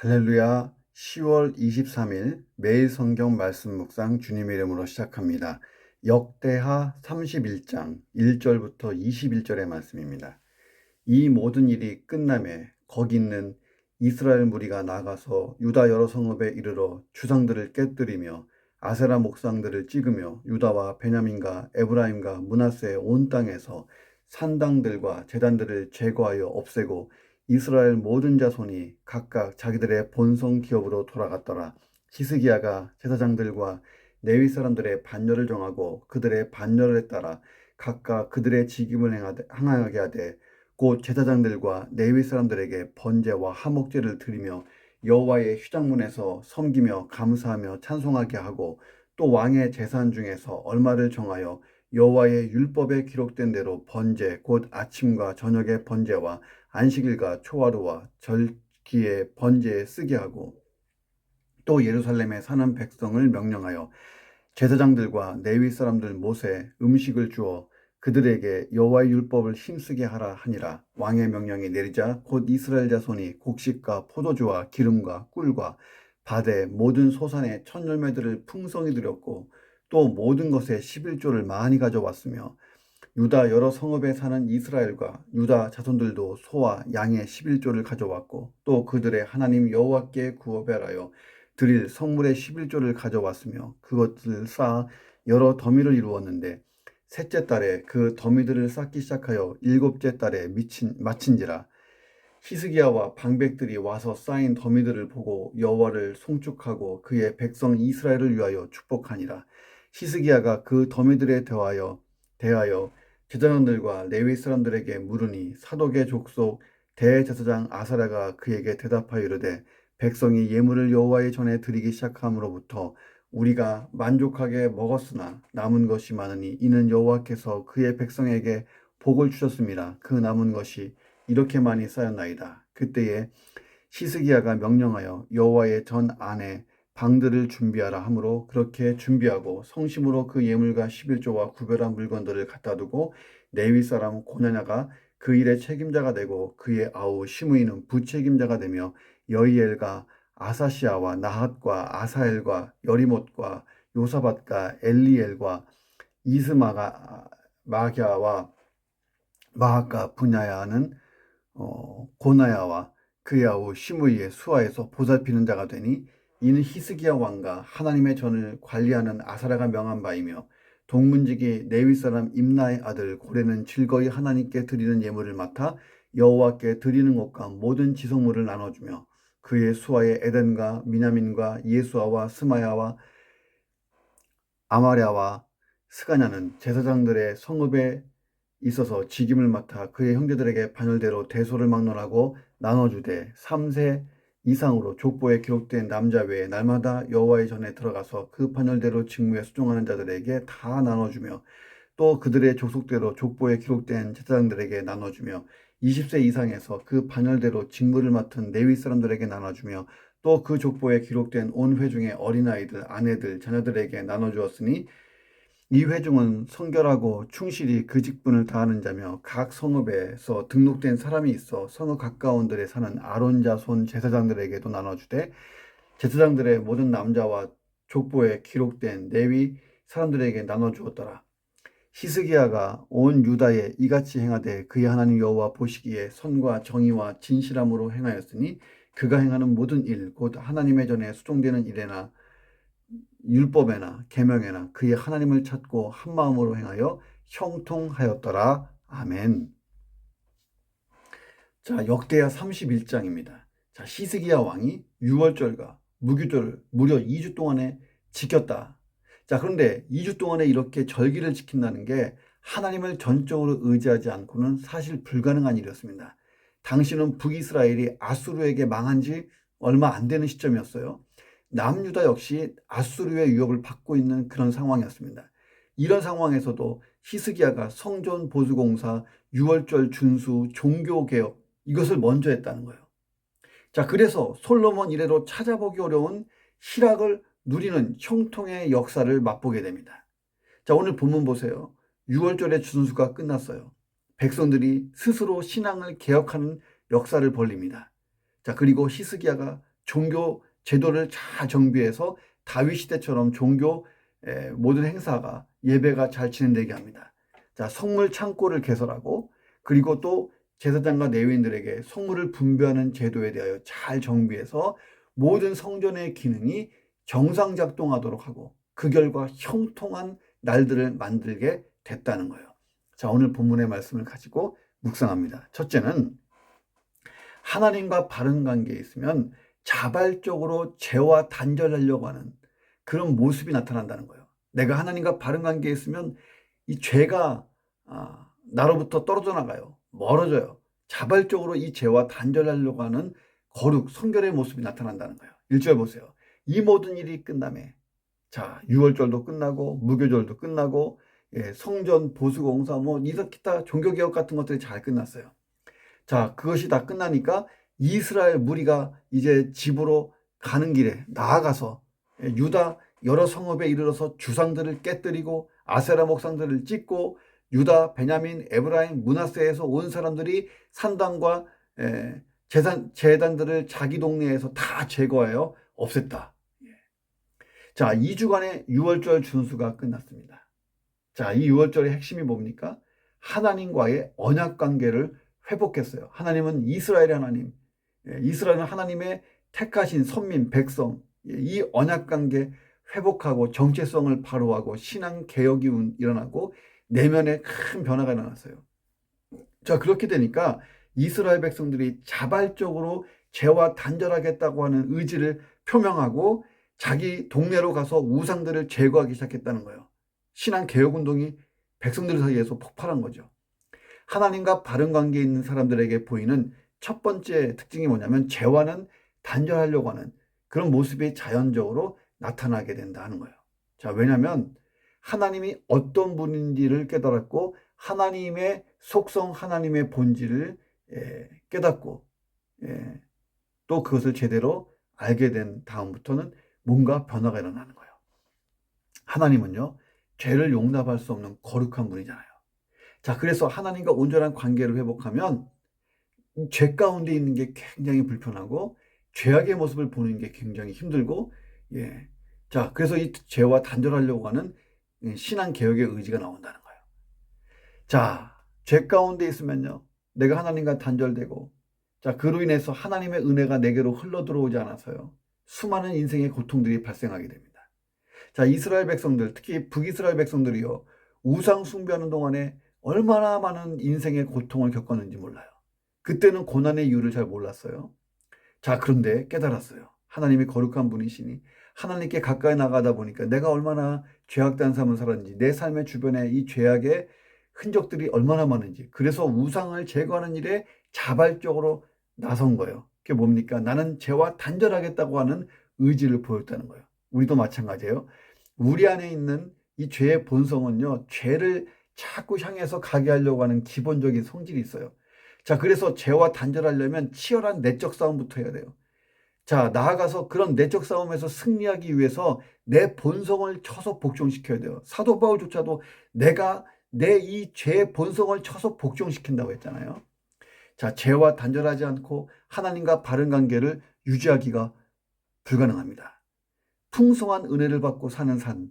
할렐루야. 10월 23일 매일 성경 말씀 묵상 주님의 이름으로 시작합니다. 역대하 31장 1절부터 21절의 말씀입니다. 이 모든 일이 끝남에 거기 있는 이스라엘 무리가 나가서 유다 여러 성읍에 이르러 주상들을 깨뜨리며 아세라 목상들을 찍으며 유다와 베냐민과 에브라임과 므낫세의 온 땅에서 산당들과 제단들을 제거하여 없애고 이스라엘 모든 자손이 각각 자기들의 본성 기업으로 돌아갔더라. 히스기야가 제사장들과 레위 사람들의 반열을 정하고 그들의 반열에 따라 각각 그들의 직임을 행하게 하되 곧 제사장들과 레위 사람들에게 번제와 화목제를 드리며 여호와의 휴장문에서 섬기며 감사하며 찬송하게 하고 또 왕의 제산 중에서 얼마를 정하여 여호와의 율법에 기록된 대로 번제 곧 아침과 저녁의 번제와 안식일과 초하루와 절기의 번제에 쓰게 하고 또 예루살렘에 사는 백성을 명령하여 제사장들과 레위 사람들 못에 음식을 주어 그들에게 여호와의 율법을 힘쓰게 하라 하니라. 왕의 명령이 내리자 곧 이스라엘 자손이 곡식과 포도주와 기름과 꿀과 밭의 모든 소산의 첫 열매들을 풍성히 드렸고 또 모든 것에 11조를 많이 가져왔으며 유다 여러 성읍에 사는 이스라엘과 유다 자손들도 소와 양의 11조를 가져왔고 또 그들의 하나님 여호와께 구별하여 드릴 성물의 11조를 가져왔으며 그것을 쌓아 여러 더미를 이루었는데 셋째 달에 그 더미들을 쌓기 시작하여 일곱째 달에 마친지라. 히스기야와 방백들이 와서 쌓인 더미들을 보고 여호와를 송축하고 그의 백성 이스라엘을 위하여 축복하니라. 히스기야가 그 더미들에 대하여 제사장들과 레위 사람들에게 물으니 사독의 족속 대제사장 아사랴가 그에게 대답하여 이르되 백성이 예물을 여호와의 전에 드리기 시작함으로부터 우리가 만족하게 먹었으나 남은 것이 많으니 이는 여호와께서 그의 백성에게 복을 주셨습니다. 그 남은 것이 이렇게 많이 쌓였나이다. 그때에 히스기야가 명령하여 여호와의 전 안에 방들을 준비하라 하므로 그렇게 준비하고 성심으로 그 예물과 11조와 구별한 물건들을 갖다 두고 레위 사람 고냐냐가 그 일의 책임자가 되고 그의 아우 시므이는 부책임자가 되며 여이엘과 아사시아와 나핫과 아사엘과 여리못과 요사밧과 엘리엘과 이스마가 마갸와 마하가 분야야는 고나야와 그의 아우 시므이의 수하에서 보살피는 자가 되니 이는 히스기야 왕과 하나님의 전을 관리하는 아사랴가 명한 바이며 동문지기 레위 사람 임나의 아들 고레는 즐거이 하나님께 드리는 예물을 맡아 여호와께 드리는 것과 모든 지성물을 나눠주며 그의 수하의 에덴과 미냐민과 예수아와 스마야와 아마랴와 스가냐는 제사장들의 성읍에 있어서 직임을 맡아 그의 형제들에게 반열대로 대소를 막론하고 나눠주되 3세 이상으로 족보에 기록된 남자 외에 날마다 여호와의 전에 들어가서 그 반열대로 직무에 수종하는 자들에게 다 나눠주며 또 그들의 족속대로 족보에 기록된 제사장들에게 나눠주며 20세 이상에서 그 반열대로 직무를 맡은 레위 사람들에게 나눠주며 또 그 족보에 기록된 온 회중의 어린아이들, 아내들, 자녀들에게 나눠주었으니 이 회중은 성결하고 충실히 그 직분을 다하는 자며 각 성읍에서 등록된 사람이 있어 성읍 가까운 들에 사는 아론 자손 제사장들에게도 나눠주되 제사장들의 모든 남자와 족보에 기록된 레위 사람들에게 나눠주었더라. 히스기야가 온 유다에 이같이 행하되 그의 하나님 여호와 보시기에 선과 정의와 진실함으로 행하였으니 그가 행하는 모든 일 곧 하나님의 전에 수종되는 일에나 율법에나 계명에나 그의 하나님을 찾고 한 마음으로 행하여 형통하였더라. 아멘. 자, 역대하 31장입니다. 자, 히스기야 왕이 유월절과 무교절을 무려 2주 동안에 지켰다. 자, 그런데 2주 동안에 이렇게 절기를 지킨다는 게 하나님을 전적으로 의지하지 않고는 사실 불가능한 일이었습니다. 당시는 북이스라엘이 아수르에게 망한 지 얼마 안 되는 시점이었어요. 남유다 역시 아수르의 위협을 받고 있는 그런 상황이었습니다. 이런 상황에서도 히스기야가 성전 보수공사, 유월절 준수, 종교개혁 이것을 먼저 했다는 거예요. 자, 그래서 솔로몬 이래로 찾아보기 어려운 희락을 누리는 형통의 역사를 맛보게 됩니다. 자, 오늘 본문 보세요. 6월절의 준수가 끝났어요. 백성들이 스스로 신앙을 개혁하는 역사를 벌립니다. 자, 그리고 히스기야가 종교 제도를 잘 정비해서 다윗 시대처럼 종교 모든 행사가 예배가 잘 진행되게 합니다. 자, 성물 창고를 개설하고 그리고 또 제사장과 레위인들에게 성물을 분배하는 제도에 대하여 잘 정비해서 모든 성전의 기능이 정상 작동하도록 하고 그 결과 형통한 날들을 만들게 됐다는 거예요. 자, 오늘 본문의 말씀을 가지고 묵상합니다. 첫째는 하나님과 바른 관계에 있으면 자발적으로 죄와 단절하려고 하는 그런 모습이 나타난다는 거예요. 내가 하나님과 바른 관계에 있으면 이 죄가 나로부터 떨어져 나가요. 멀어져요. 자발적으로 이 죄와 단절하려고 하는 거룩, 성결의 모습이 나타난다는 거예요. 1절 보세요. 이 모든 일이 끝나매 자, 유월절도 끝나고 무교절도 끝나고 성전 보수공사 뭐 기타 종교개혁 같은 것들이 잘 끝났어요. 자, 그것이 다 끝나니까 이스라엘 무리가 이제 집으로 가는 길에 나아가서 유다 여러 성읍에 이르러서 주상들을 깨뜨리고 아세라 목상들을 찢고 유다, 베냐민, 에브라임, 므낫세에서 온 사람들이 산당과 제단들을 자기 동네에서 다 제거하여 없앴다. 자, 2주간의 유월절 준수가 끝났습니다. 자, 이 유월절의 핵심이 뭡니까? 하나님과의 언약 관계를 회복했어요. 하나님은 이스라엘의 하나님, 이스라엘은 하나님의 택하신 선민, 백성, 이 언약 관계 회복하고 정체성을 바로하고 신앙 개혁이 일어나고 내면에 큰 변화가 일어났어요. 자, 그렇게 되니까 이스라엘 백성들이 자발적으로 죄와 단절하겠다고 하는 의지를 표명하고 자기 동네로 가서 우상들을 제거하기 시작했다는 거예요. 신앙 개혁 운동이 백성들 사이에서 폭발한 거죠. 하나님과 바른 관계에 있는 사람들에게 보이는 첫 번째 특징이 뭐냐면 죄와는 단절하려고 하는 그런 모습이 자연적으로 나타나게 된다 하는 거예요. 자, 왜냐하면 하나님이 어떤 분인지를 깨달았고 하나님의 속성, 하나님의 본질을 깨닫고 또 그것을 제대로 알게 된 다음부터는 뭔가 변화가 일어나는 거예요. 하나님은요, 죄를 용납할 수 없는 거룩한 분이잖아요. 자, 그래서 하나님과 온전한 관계를 회복하면 죄 가운데 있는 게 굉장히 불편하고 죄악의 모습을 보는 게 굉장히 힘들고 자, 그래서 이 죄와 단절하려고 하는 신앙 개혁의 의지가 나온다는 거예요. 자, 죄 가운데 있으면요, 내가 하나님과 단절되고 자, 그로 인해서 하나님의 은혜가 내게로 흘러 들어오지 않아서요, 수많은 인생의 고통들이 발생하게 됩니다. 자, 이스라엘 백성들, 특히 북이스라엘 백성들이요, 우상 숭배하는 동안에 얼마나 많은 인생의 고통을 겪었는지 몰라요. 그때는 고난의 이유를 잘 몰랐어요. 자, 그런데 깨달았어요. 하나님이 거룩한 분이시니 하나님께 가까이 나가다 보니까 내가 얼마나 죄악된 삶을 살았는지, 내 삶의 주변에 이 죄악의 흔적들이 얼마나 많은지, 그래서 우상을 제거하는 일에 자발적으로 나선 거예요. 그게 뭡니까? 나는 죄와 단절하겠다고 하는 의지를 보였다는 거예요. 우리도 마찬가지예요. 우리 안에 있는 이 죄의 본성은요, 죄를 자꾸 향해서 가게 하려고 하는 기본적인 성질이 있어요. 자, 그래서 죄와 단절하려면 치열한 내적 싸움부터 해야 돼요. 자, 나아가서 그런 내적 싸움에서 승리하기 위해서 내 본성을 쳐서 복종시켜야 돼요. 사도 바울조차도 내가 내 이 죄의 본성을 쳐서 복종시킨다고 했잖아요. 자, 죄와 단절하지 않고 하나님과 바른 관계를 유지하기가 불가능합니다. 풍성한 은혜를 받고 사는 삶,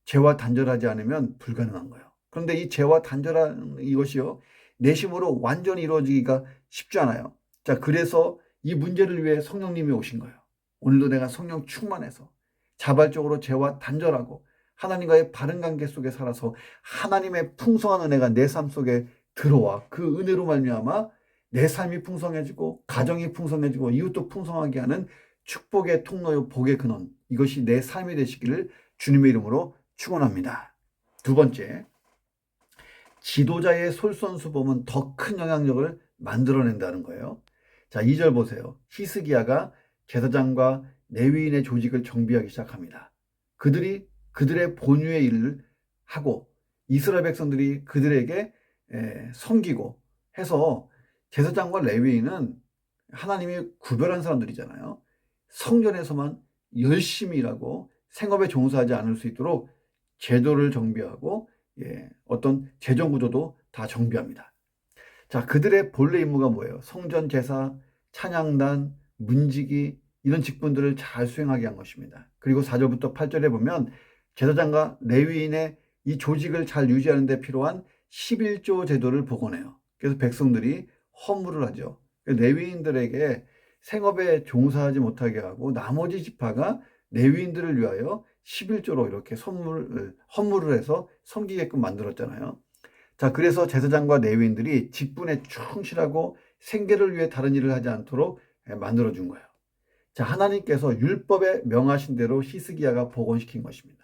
죄와 단절하지 않으면 불가능한 거예요. 그런데 이 죄와 단절하는 이것이요, 내심으로 완전히 이루어지기가 쉽지 않아요. 자, 그래서 이 문제를 위해 성령님이 오신 거예요. 오늘도 내가 성령 충만해서 자발적으로 죄와 단절하고 하나님과의 바른 관계 속에 살아서 하나님의 풍성한 은혜가 내 삶 속에 들어와 그 은혜로 말미암아 내 삶이 풍성해지고 가정이 풍성해지고 이웃도 풍성하게 하는 축복의 통로요 복의 근원, 이것이 내 삶이 되시기를 주님의 이름으로 축원합니다. 두 번째, 지도자의 솔선수범은 더 큰 영향력을 만들어낸다는 거예요. 자, 2절 보세요. 히스기야가 제사장과 레위인의 조직을 정비하기 시작합니다. 그들이 그들의 본유의 일을 하고 이스라엘 백성들이 그들에게 섬기고 해서 제사장과 레위인은 하나님이 구별한 사람들이잖아요. 성전에서만 열심히 일하고 생업에 종사하지 않을 수 있도록 제도를 정비하고 어떤 재정 구조도 다 정비합니다. 자, 그들의 본래 임무가 뭐예요? 성전 제사, 찬양단, 문지기, 이런 직분들을 잘 수행하게 한 것입니다. 그리고 4절부터 8절에 보면 제사장과 레위인의 이 조직을 잘 유지하는 데 필요한 11조 제도를 복원해요. 그래서 백성들이 허물을 하죠. 레위인들에게 생업에 종사하지 못하게 하고 나머지 지파가 레위인들을 위하여 11조로 이렇게 헌물을 해서 섬기게끔 만들었잖아요. 자, 그래서 제사장과 레위인들이 직분에 충실하고 생계를 위해 다른 일을 하지 않도록 만들어준 거예요. 자, 하나님께서 율법에 명하신 대로 히스기야가 복원시킨 것입니다.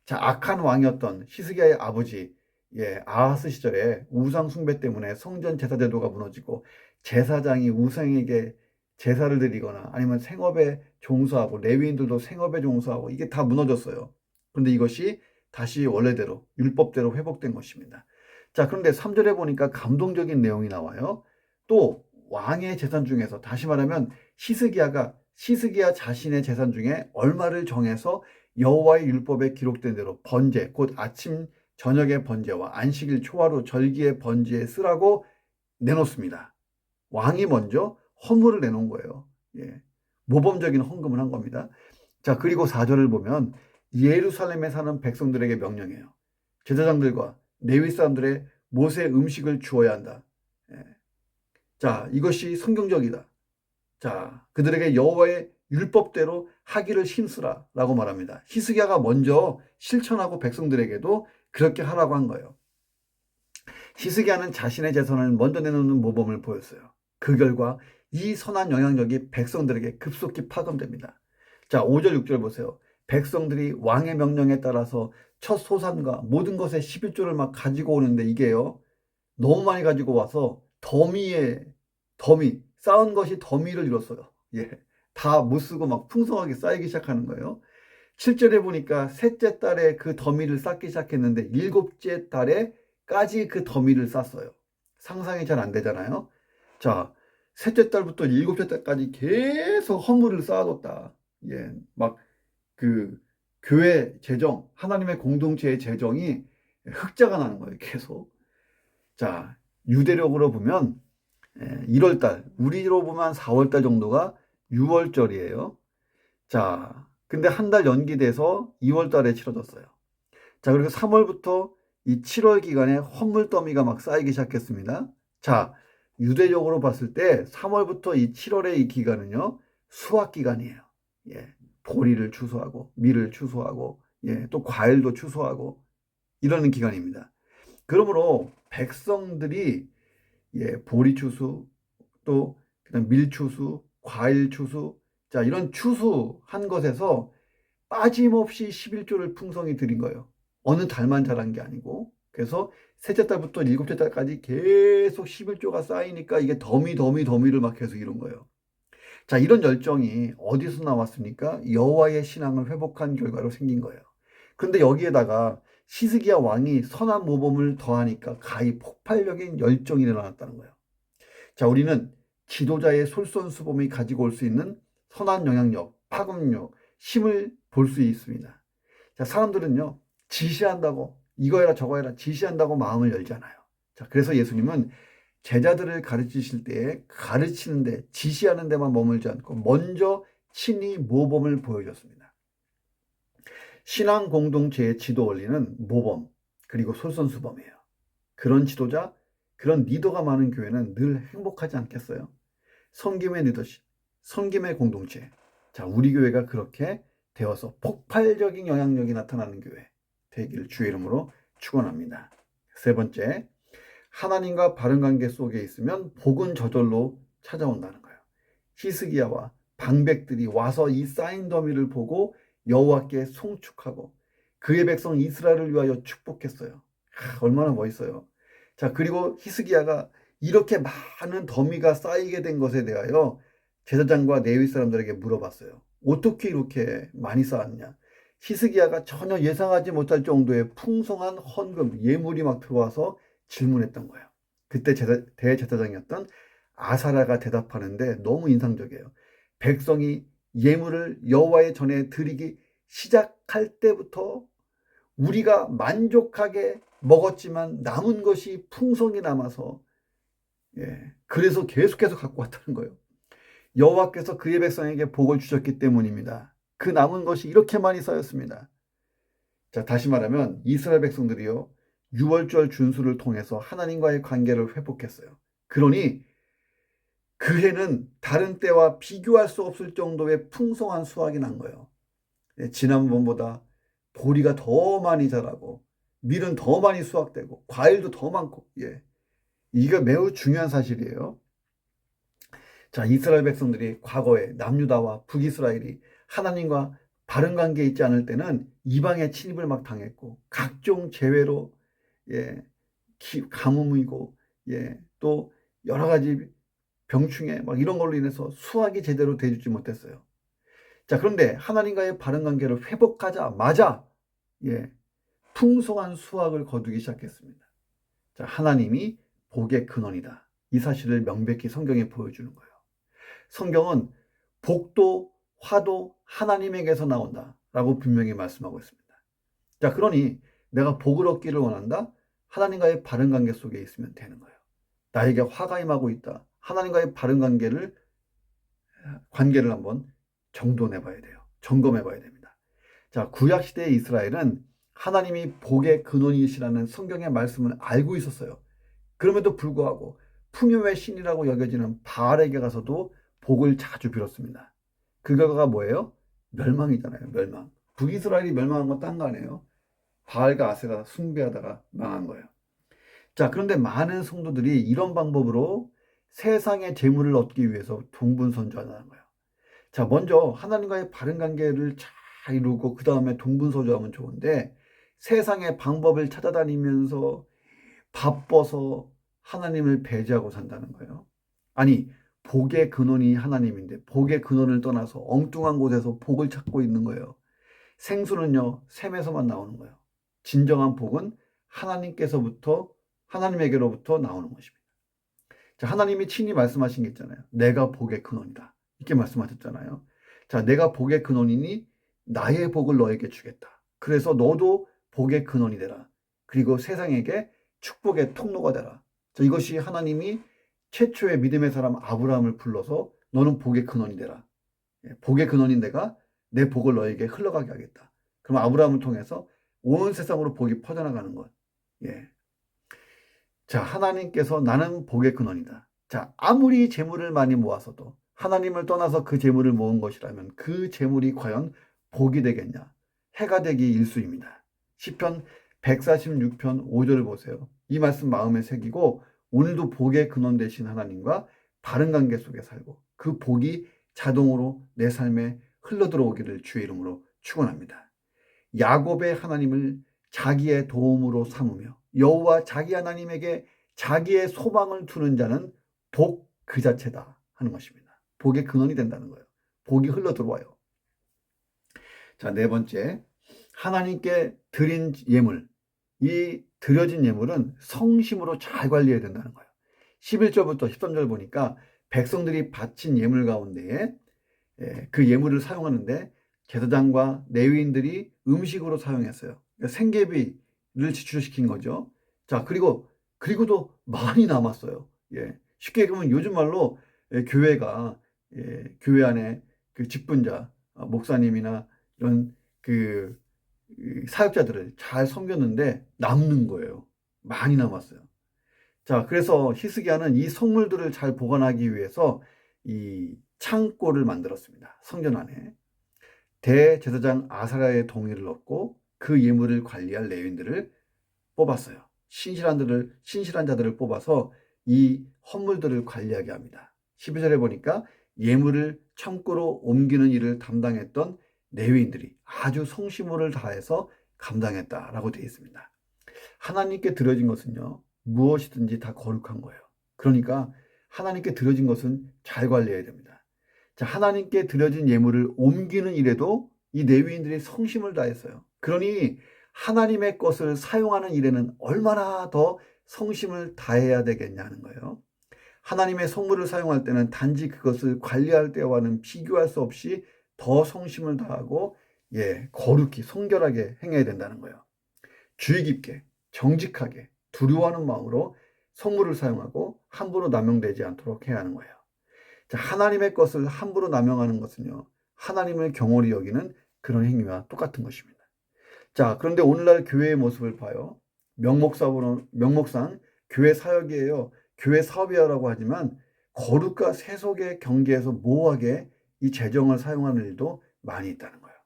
자, 악한 왕이었던 히스기야의 아버지 아하스 시절에 우상 숭배 때문에 성전 제사 제도가 무너지고 제사장이 우상에게 제사를 드리거나 아니면 생업에 종사하고 레위인들도 생업에 종사하고 이게 다 무너졌어요. 그런데 이것이 다시 원래대로 율법대로 회복된 것입니다. 자, 그런데 3절에 보니까 감동적인 내용이 나와요. 또 왕의 재산 중에서 다시 말하면 히스기야 자신의 재산 중에 얼마를 정해서 여호와의 율법에 기록된 대로 번제 곧 아침 저녁의 번제와 안식일 초하루 절기의 번제에 쓰라고 내놓습니다. 왕이 먼저 헌물을 내놓은 거예요. 모범적인 헌금을 한 겁니다. 자, 그리고 4절을 보면 예루살렘에 사는 백성들에게 명령해요. 제사장들과 레위 사람들의 모세 음식을 주어야 한다. 자, 이것이 성경적이다. 자, 그들에게 여호와의 율법대로 하기를 힘쓰라라고 말합니다. 히스기야가 먼저 실천하고 백성들에게도 그렇게 하라고 한 거예요. 히스기야는 자신의 재산을 먼저 내놓는 모범을 보였어요. 그 결과 이 선한 영향력이 백성들에게 급속히 파급됩니다. 자, 5절 6절 보세요. 백성들이 왕의 명령에 따라서 첫 소산과 모든 것의 11조를 막 가지고 오는데 이게요, 너무 많이 가지고 와서 쌓은 것이 더미를 이뤘어요. 다 못 쓰고 막 풍성하게 쌓이기 시작하는 거예요. 7절에 보니까 셋째 달에 그 더미를 쌓기 시작했는데 일곱째 달에까지 그 더미를 쌓았어요. 상상이 잘 안 되잖아요. 자, 셋째 달부터 일곱째 달까지 계속 헌물을 쌓아뒀다. 막 그 교회 재정, 하나님의 공동체의 재정이 흑자가 나는 거예요, 계속. 자, 유대력으로 보면 1월달, 우리로 보면 4월달 정도가 6월절이에요. 자, 근데 한 달 연기돼서 2월달에 치러졌어요. 자, 그리고 3월부터 이 7월 기간에 헌물 더미가 막 쌓이기 시작했습니다. 자, 유대적으로 봤을 때 3월부터 이 7월의 이 기간은요, 수확 기간이에요. 보리를 추수하고, 밀을 추수하고, 또 과일도 추수하고, 이러는 기간입니다. 그러므로 백성들이 보리 추수, 또 그다음 밀 추수, 과일 추수, 자, 이런 추수한 것에서 빠짐없이 11조를 풍성히 드린 거예요. 어느 달만 자란 게 아니고. 그래서 셋째 달부터 일곱째 달까지 계속 11조가 쌓이니까 이게 더미를 막 계속 이룬 거예요. 자, 이런 열정이 어디서 나왔습니까? 여호와의 신앙을 회복한 결과로 생긴 거예요. 그런데 여기에다가 히스기야 왕이 선한 모범을 더하니까 가히 폭발적인 열정이 일어났다는 거예요. 자, 우리는 지도자의 솔선수범이 가지고 올 수 있는 선한 영향력, 파급력, 힘을 볼 수 있습니다. 자, 사람들은요, 지시한다고, 이거 해라 저거 해라 지시한다고 마음을 열잖아요. 자, 그래서 예수님은 제자들을 가르치실 때 가르치는데, 지시하는 데만 머물지 않고 먼저 친히 모범을 보여줬습니다. 신앙 공동체의 지도 원리는 모범, 그리고 솔선수범이에요. 그런 지도자, 그런 리더가 많은 교회는 늘 행복하지 않겠어요? 섬김의 리더십, 섬김의 공동체. 자, 우리 교회가 그렇게 되어서 폭발적인 영향력이 나타나는 교회 되기를 주의 이름으로 축원합니다. 세 번째, 하나님과 바른 관계 속에 있으면 복은 저절로 찾아온다는 거예요. 히스기야와 방백들이 와서 이 쌓인 더미를 보고 여호와께 송축하고 그의 백성 이스라엘을 위하여 축복했어요. 얼마나 멋있어요. 자, 그리고 히스기야가 이렇게 많은 더미가 쌓이게 된 것에 대하여 제사장과 레위 사람들에게 물어봤어요. 어떻게 이렇게 많이 쌓았냐? 히스기야가 전혀 예상하지 못할 정도의 풍성한 헌금, 예물이 막 들어와서 질문했던 거예요. 그때 대제사장이었던 아사랴가 대답하는데 너무 인상적이에요. 백성이 예물을 여호와의 전에 드리기 시작할 때부터 우리가 만족하게 먹었지만 남은 것이 풍성히 남아서 그래서 계속해서 갖고 왔다는 거예요. 여호와께서 그의 백성에게 복을 주셨기 때문입니다. 그 남은 것이 이렇게 많이 쌓였습니다. 자, 다시 말하면 이스라엘 백성들이요, 유월절 준수를 통해서 하나님과의 관계를 회복했어요. 그러니 그 해는 다른 때와 비교할 수 없을 정도의 풍성한 수확이 난 거예요. 지난번보다 보리가 더 많이 자라고 밀은 더 많이 수확되고 과일도 더 많고, 이게 매우 중요한 사실이에요. 자, 이스라엘 백성들이 과거에 남유다와 북이스라엘이 하나님과 바른 관계에 있지 않을 때는 이방의 침입을 막 당했고 각종 재해로, 가뭄이고, 또 여러 가지 병충해 막 이런 걸로 인해서 수확이 제대로 되지 못했어요. 자, 그런데 하나님과의 바른 관계를 회복하자마자, 풍성한 수확을 거두기 시작했습니다. 자, 하나님이 복의 근원이다. 이 사실을 명백히 성경에 보여주는 거예요. 성경은 복도 화도 하나님에게서 나온다라고 분명히 말씀하고 있습니다. 자, 그러니 내가 복을 얻기를 원한다? 하나님과의 바른 관계 속에 있으면 되는 거예요. 나에게 화가 임하고 있다. 하나님과의 바른 관계를 한번 정돈해 봐야 돼요. 점검해 봐야 됩니다. 자, 구약시대의 이스라엘은 하나님이 복의 근원이시라는 성경의 말씀을 알고 있었어요. 그럼에도 불구하고 풍요의 신이라고 여겨지는 바알에게 가서도 복을 자주 빌었습니다. 그 결과가 뭐예요? 멸망이잖아요. 멸망. 북이스라엘이 멸망한 건 딴 거 아니에요. 바알과 아세라 숭배하다가 망한 거예요. 자, 그런데 많은 성도들이 이런 방법으로 세상의 재물을 얻기 위해서 동분선주하는 거예요. 자, 먼저 하나님과의 바른 관계를 잘 이루고 그 다음에 동분서주하면 좋은데 세상의 방법을 찾아다니면서 바빠서 하나님을 배제하고 산다는 거예요. 아니, 복의 근원이 하나님인데 복의 근원을 떠나서 엉뚱한 곳에서 복을 찾고 있는 거예요. 생수는요, 샘에서만 나오는 거예요. 진정한 복은 하나님에게로부터 나오는 것입니다. 자, 하나님이 친히 말씀하신 게 있잖아요. 내가 복의 근원이다. 이렇게 말씀하셨잖아요. 자, 내가 복의 근원이니 나의 복을 너에게 주겠다. 그래서 너도 복의 근원이 되라. 그리고 세상에게 축복의 통로가 되라. 자, 이것이 하나님이 최초의 믿음의 사람 아브라함을 불러서 너는 복의 근원이 되라. 복의 근원인 내가 내 복을 너에게 흘러가게 하겠다. 그럼 아브라함을 통해서 온 세상으로 복이 퍼져나가는 것. 자, 하나님께서 나는 복의 근원이다. 자, 아무리 재물을 많이 모아서도 하나님을 떠나서 그 재물을 모은 것이라면 그 재물이 과연 복이 되겠냐? 해가 되기 일쑤입니다. 시편 146편 5절을 보세요. 이 말씀 마음에 새기고 오늘도 복의 근원 되신 하나님과 바른 관계 속에 살고 그 복이 자동으로 내 삶에 흘러들어오기를 주의 이름으로 축원합니다. 야곱의 하나님을 자기의 도움으로 삼으며 여호와 자기 하나님에게 자기의 소망을 두는 자는 복 그 자체다 하는 것입니다. 복의 근원이 된다는 거예요. 복이 흘러들어와요. 자, 네 번째, 하나님께 드린 예물, 이 드려진 예물은 성심으로 잘 관리해야 된다는 거예요. 11절부터 13절 보니까 백성들이 바친 예물 가운데에 그 예물을 사용하는데 제사장과 레위인들이 음식으로 사용했어요. 그러니까 생계비를 지출시킨 거죠. 자, 그리고도 많이 남았어요. 쉽게 얘기하면 요즘 말로 교회가 교회 안에 그 직분자, 목사님이나 이런 그 사역자들을 잘 섬겼는데 남는 거예요. 많이 남았어요. 자, 그래서 히스기야는 이 성물들을 잘 보관하기 위해서 이 창고를 만들었습니다. 성전 안에. 대제사장 아사랴의 동의를 얻고 그 예물을 관리할 레위인들을 뽑았어요. 신실한 자들을 뽑아서 이 헌물들을 관리하게 합니다. 12절에 보니까 예물을 창고로 옮기는 일을 담당했던 레위인들이 아주 성심을 다해서 감당했다라고 되어 있습니다. 하나님께 드려진 것은요, 무엇이든지 다 거룩한 거예요. 그러니까 하나님께 드려진 것은 잘 관리해야 됩니다. 자, 하나님께 드려진 예물을 옮기는 일에도 이 레위인들이 성심을 다했어요. 그러니 하나님의 것을 사용하는 일에는 얼마나 더 성심을 다해야 되겠냐는 거예요. 하나님의 성물을 사용할 때는 단지 그것을 관리할 때와는 비교할 수 없이 더 성심을 다하고 거룩히 성결하게 행해야 된다는 거예요. 주의 깊게 정직하게 두려워하는 마음으로 성물을 사용하고 함부로 남용되지 않도록 해야 하는 거예요. 자, 하나님의 것을 함부로 남용하는 것은요, 하나님을 경홀히 여기는 그런 행위와 똑같은 것입니다. 자, 그런데 오늘날 교회의 모습을 봐요. 명목상 교회 사역이에요. 교회 사업이라고 하지만 거룩과 세속의 경계에서 모호하게 이 재정을 사용하는 일도 많이 있다는 거예요.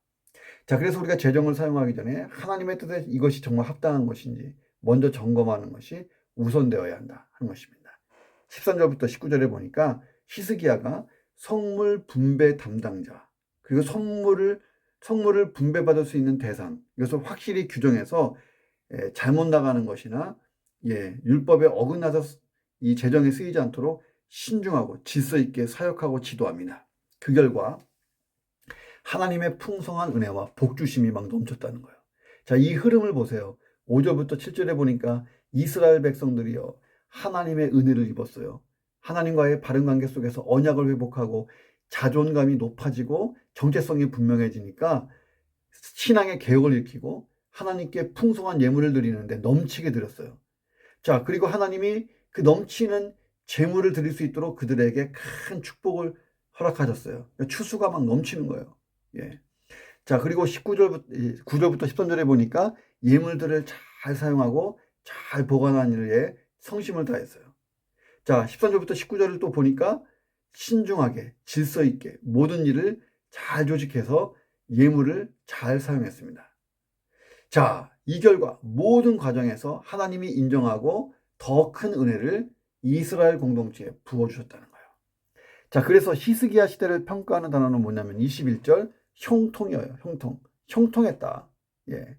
자, 그래서 우리가 재정을 사용하기 전에 하나님의 뜻에 이것이 정말 합당한 것인지 먼저 점검하는 것이 우선되어야 한다 하는 것입니다. 13절부터 19절에 보니까 히스기야가 성물 분배 담당자, 그리고 성물을 분배받을 수 있는 대상, 이것을 확실히 규정해서 잘못 나가는 것이나 율법에 어긋나서 이 재정에 쓰이지 않도록 신중하고 질서 있게 사역하고 지도합니다. 그 결과 하나님의 풍성한 은혜와 복주심이 막 넘쳤다는 거예요. 자, 이 흐름을 보세요. 5절부터 7절에 보니까 이스라엘 백성들이요, 하나님의 은혜를 입었어요. 하나님과의 바른 관계 속에서 언약을 회복하고 자존감이 높아지고 정체성이 분명해지니까 신앙의 개혁을 일으키고 하나님께 풍성한 예물을 드리는데 넘치게 드렸어요. 자, 그리고 하나님이 그 넘치는 재물을 드릴 수 있도록 그들에게 큰 축복을 허락하셨어요. 추수가 막 넘치는 거예요. 예. 자, 그리고 9절부터 13절에 보니까 예물들을 잘 사용하고 잘 보관한 일에 성심을 다했어요. 자, 13절부터 19절을 또 보니까 신중하게 질서 있게 모든 일을 잘 조직해서 예물을 잘 사용했습니다. 자, 이 결과 모든 과정에서 하나님이 인정하고 더 큰 은혜를 이스라엘 공동체에 부어주셨다는 거예요. 자, 그래서 히스기야 시대를 평가하는 단어는 뭐냐면 21절 형통이에요. 형통했다. 예.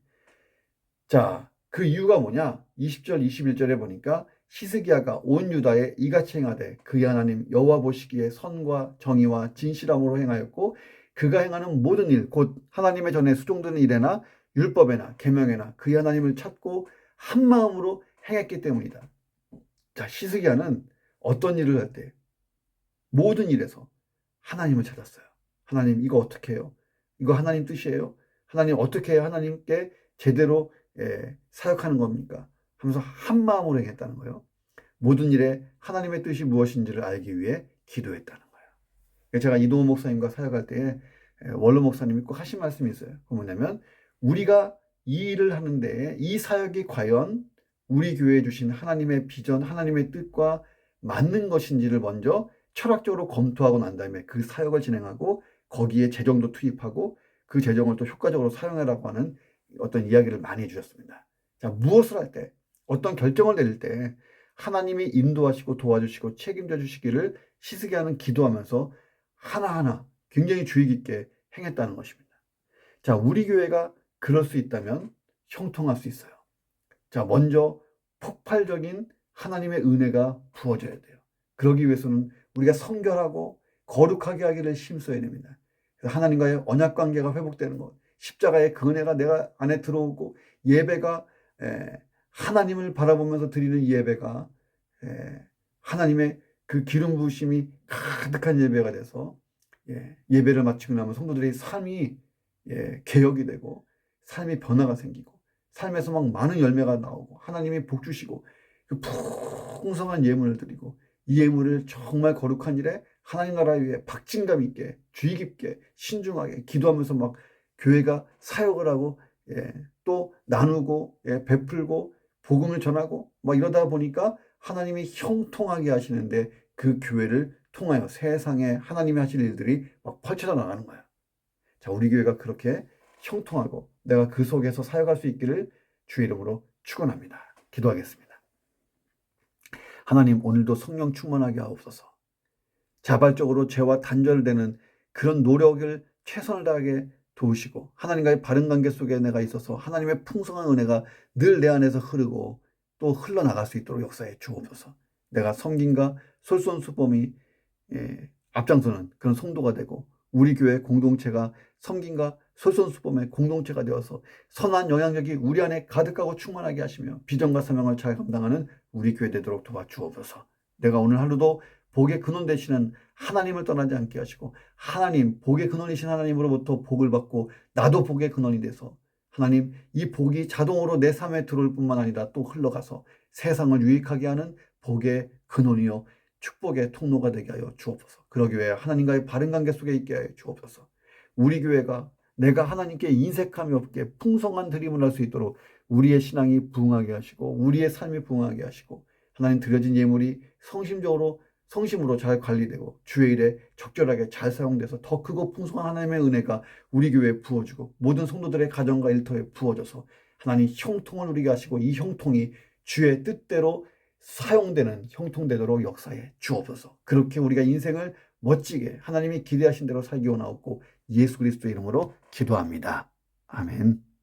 자, 그 이유가 뭐냐? 20절, 21절에 보니까 히스기야가 온 유다에 이같이 행하되 그의 하나님 여호와 보시기에 선과 정의와 진실함으로 행하였고 그가 행하는 모든 일, 곧 하나님의 전에 수종드는 일에나 율법에나 계명에나 그의 하나님을 찾고 한 마음으로 행했기 때문이다. 자, 히스기야는 어떤 일을 할 때 모든 일에서 하나님을 찾았어요. 하나님, 이거 어떻게 해요? 이거 하나님 뜻이에요? 하나님 어떻게 해야 하나님께 제대로 사역하는 겁니까? 하면서 한 마음으로 행했다는 거예요. 모든 일에 하나님의 뜻이 무엇인지를 알기 위해 기도했다는 거예요. 제가 이동호 목사님과 사역할 때에 원로 목사님이 꼭 하신 말씀이 있어요. 그 뭐냐면 우리가 이 일을 하는데 이 사역이 과연 우리 교회에 주신 하나님의 비전, 하나님의 뜻과 맞는 것인지를 먼저 철학적으로 검토하고 난 다음에 그 사역을 진행하고 거기에 재정도 투입하고 그 재정을 또 효과적으로 사용하라고 하는 어떤 이야기를 많이 해주셨습니다. 자, 무엇을 할 때, 어떤 결정을 내릴 때 하나님이 인도하시고 도와주시고 책임져 주시기를 히스기야는 기도하면서 하나하나 굉장히 주의 깊게 행했다는 것입니다. 자, 우리 교회가 그럴 수 있다면 형통할 수 있어요. 자, 먼저 폭발적인 하나님의 은혜가 부어져야 돼요. 그러기 위해서는 우리가 성결하고 거룩하게 하기를 힘써야 됩니다. 하나님과의 언약 관계가 회복되는 것, 십자가의 그 은혜가 내가 안에 들어오고 예배가 하나님을 바라보면서 드리는 예배가 하나님의 그 기름 부으심이 가득한 예배가 돼서 예배를 마치고 나면 성도들의 삶이 개혁이 되고 삶의 변화가 생기고 삶에서 막 많은 열매가 나오고 하나님이 복 주시고 그 풍성한 예물을 드리고 이 예물을 정말 거룩한 일에 하나님 나라 위해 박진감 있게 주의 깊게 신중하게 기도하면서 막 교회가 사역을 하고 또 나누고 베풀고 복음을 전하고 막 이러다 보니까 하나님이 형통하게 하시는데 그 교회를 통하여 세상에 하나님이 하실 일들이 막 펼쳐져 나가는 거야. 자, 우리 교회가 그렇게 형통하고 내가 그 속에서 사역할 수 있기를 주의 이름으로 축원합니다. 기도하겠습니다. 하나님, 오늘도 성령 충만하게 하옵소서. 자발적으로 죄와 단절되는 그런 노력을 최선을 다하게 도우시고 하나님과의 바른 관계 속에 내가 있어서 하나님의 풍성한 은혜가 늘 내 안에서 흐르고 또 흘러나갈 수 있도록 역사해 주옵소서. 내가 섬김과 솔선수범이 앞장서는 그런 성도가 되고 우리 교회 공동체가 섬김과 솔선수범의 공동체가 되어서 선한 영향력이 우리 안에 가득하고 충만하게 하시며 비전과 사명을 잘 감당하는 우리 교회 되도록 도와주옵소서. 내가 오늘 하루도 복의 근원 되시는 하나님을 떠나지 않게 하시고 하나님, 복의 근원이신 하나님으로부터 복을 받고 나도 복의 근원이 돼서 하나님, 이 복이 자동으로 내 삶에 들어올 뿐만 아니라 또 흘러가서 세상을 유익하게 하는 복의 근원이요 축복의 통로가 되게 하여 주옵소서. 그러기 위해 하나님과의 바른 관계 속에 있게 하여 주옵소서. 우리 교회가 내가 하나님께 인색함이 없게 풍성한 드림을 할 수 있도록 우리의 신앙이 부응하게 하시고 우리의 삶이 부응하게 하시고 하나님 드려진 예물이 성심으로 잘 관리되고 주의 일에 적절하게 잘 사용돼서 더 크고 풍성한 하나님의 은혜가 우리 교회에 부어주고 모든 성도들의 가정과 일터에 부어져서 하나님 형통을 누리게 하시고 이 형통이 주의 뜻대로 사용되는 형통 되도록 역사해 주옵소서. 그렇게 우리가 인생을 멋지게 하나님이 기대하신 대로 살기 원하옵고 예수 그리스도의 이름으로 기도합니다. 아멘.